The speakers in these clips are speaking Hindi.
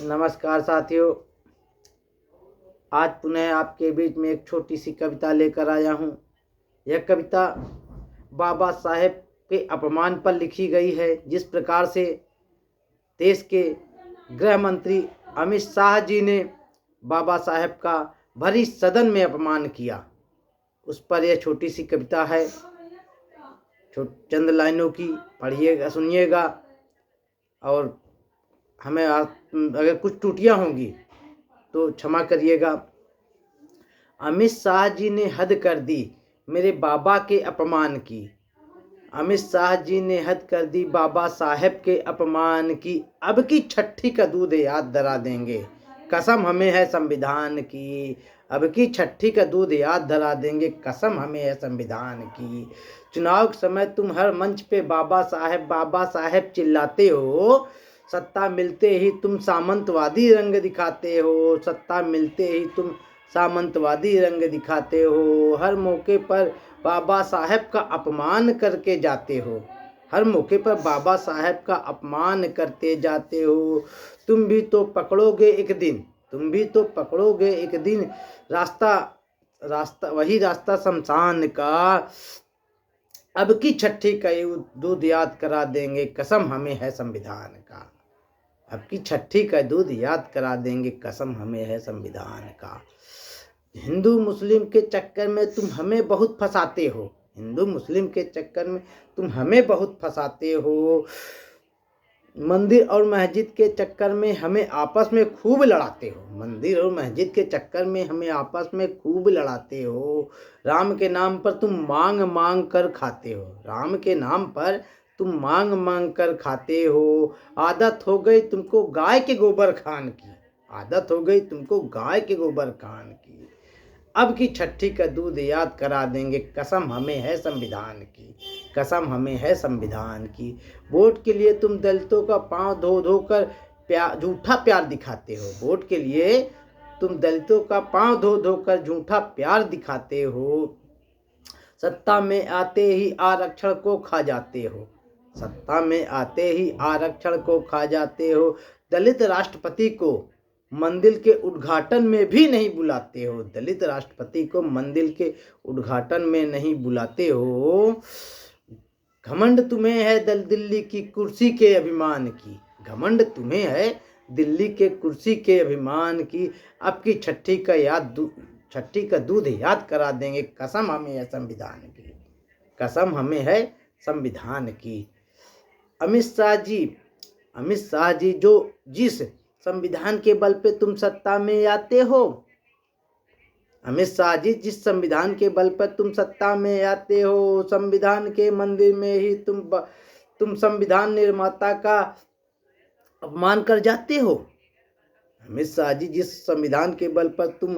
नमस्कार साथियों, आज पुनः आपके बीच में एक छोटी सी कविता लेकर आया हूँ। यह कविता बाबा साहेब के अपमान पर लिखी गई है। जिस प्रकार से देश के गृह मंत्री अमित शाह जी ने बाबा साहेब का भरी सदन में अपमान किया, उस पर यह छोटी सी कविता है। चंद लाइनों की पढ़िएगा, सुनिएगा, और हमें अगर कुछ त्रुटियां होंगी तो क्षमा करिएगा। अमित शाह जी ने हद कर दी मेरे बाबा के अपमान की। अमित शाह जी ने हद कर दी बाबा साहेब के अपमान की। अब की छठी का दूध याद धरा देंगे, कसम हमें है संविधान की। अब की छठी का दूध याद धरा देंगे, कसम हमें है संविधान की। चुनाव के समय तुम हर मंच पे बाबा साहेब चिल्लाते हो। सत्ता मिलते ही तुम सामंतवादी रंग दिखाते हो। सत्ता मिलते ही तुम सामंतवादी रंग दिखाते हो। हर मौके पर बाबा साहेब का अपमान करके जाते हो। हर मौके पर बाबा साहेब का अपमान करते जाते हो। तुम भी तो पकड़ोगे एक दिन, तुम भी तो पकड़ोगे एक दिन रास्ता वही रास्ता शमशान का। अब की छठी का दूध याद करा देंगे, कसम हमें है संविधान का। अब की छठी का दूध याद करा देंगे, कसम हमें है संविधान का। हिंदू मुस्लिम के चक्कर में तुम हमें बहुत फंसाते हो। हिंदू मुस्लिम के चक्कर में तुम हमें बहुत फंसाते हो। मंदिर और मस्जिद के चक्कर में हमें आपस में खूब लड़ाते हो। मंदिर और मस्जिद के चक्कर में हमें आपस में खूब लड़ाते हो। राम के नाम पर तुम मांग मांग कर खाते हो। राम के नाम पर तुम मांग मांग कर खाते हो। आदत हो गई तुमको गाय के गोबर खान की। आदत हो गई तुमको गाय के गोबर खान की। अब की छठी का दूध याद करा देंगे, कसम हमें है संविधान की। कसम हमें है संविधान की। वोट के लिए तुम दलितों का पांव धो धो कर झूठा प्यार दिखाते हो। वोट के लिए तुम दलितों का पांव धो धो कर झूठा प्यार दिखाते हो। सत्ता में आते ही आरक्षण को खा जाते हो। सत्ता में आते ही आरक्षण को खा जाते हो। दलित राष्ट्रपति को मंदिर के उद्घाटन में भी नहीं बुलाते हो। दलित राष्ट्रपति को मंदिर के उद्घाटन में नहीं बुलाते हो। घमंड तुम्हें है दिल्ली की कुर्सी के अभिमान की। घमंड तुम्हें है दिल्ली के कुर्सी के अभिमान की। अब की छठी का दूध याद करा देंगे, कसम हमें है संविधान की। कसम हमें है संविधान की। अमित शाह जी जो जिस संविधान के बल पे तुम सत्ता में आते हो। अमित शाह जी जिस संविधान के बल पर तुम सत्ता में आते हो, संविधान के मंदिर में ही तुम संविधान निर्माता का अपमान कर जाते हो। अमित शाह जी जिस संविधान के बल पर तुम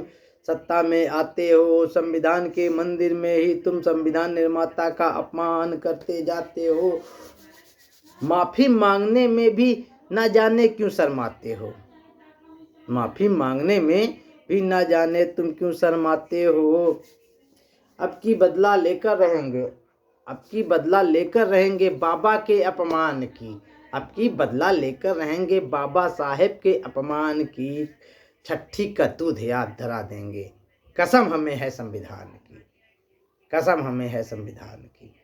सत्ता में आते हो, संविधान के मंदिर में ही तुम संविधान निर्माता का अपमान करते जाते हो। माफी मांगने में भी ना जाने क्यों शर्माते हो। माफी मांगने में भी ना जाने तुम क्यों शर्माते हो। अब की बदला लेकर रहेंगे बाबा के अपमान की। अब की बदला लेकर रहेंगे बाबा साहेब के अपमान की। छठी का दूध याद धरा देंगे, कसम हमें है संविधान की। कसम हमें है संविधान की।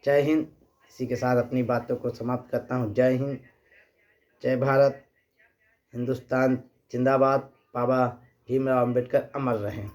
जय हिंद। इसी के साथ अपनी बातों को समाप्त करता हूँ। जय हिंद, जय भारत, हिंदुस्तान जिंदाबाद। बाबा भीमराव अम्बेडकर अमर रहें।